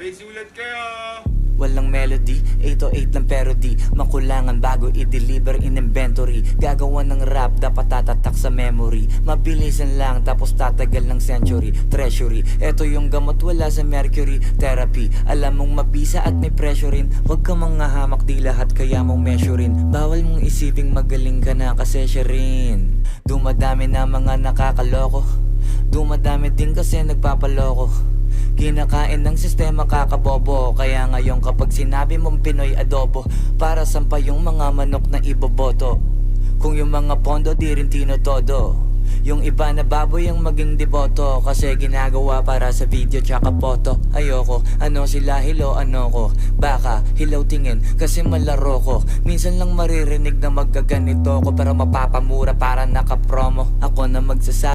Basic ulit kayo. Walang melody, 808 lang pero di makulangan bago i-deliver in inventory. Gagawa ng rap, dapat tatatak sa memory. Mabilisan lang, tapos tatagal ng century. Treasury, eto yung gamot wala sa mercury. Therapy, alam mong mabisa at may pressure rin. Huwag ka mga hamak, di lahat kaya mong measurein. Bawal mong isiping magaling ka na kasi siya rin. Dumadami na mga nakakaloko, dumadami din kasi nagpapaloko. Kinakain ng sistema kakabobo. Kaya ngayon kapag sinabi mong Pinoy adobo, para sampa yung mga manok na iboboto. Kung yung mga pondo di rin tinotodo, yung iba na baboy ang maging deboto. Kasi ginagawa para sa video tsaka photo. Ayoko, ano sila hilo ano ko. Baka hilaw tingin kasi malaro ko. Minsan lang maririnig na magkaganito ko, pero mapapamura para nakapromo. Ako na magsasabi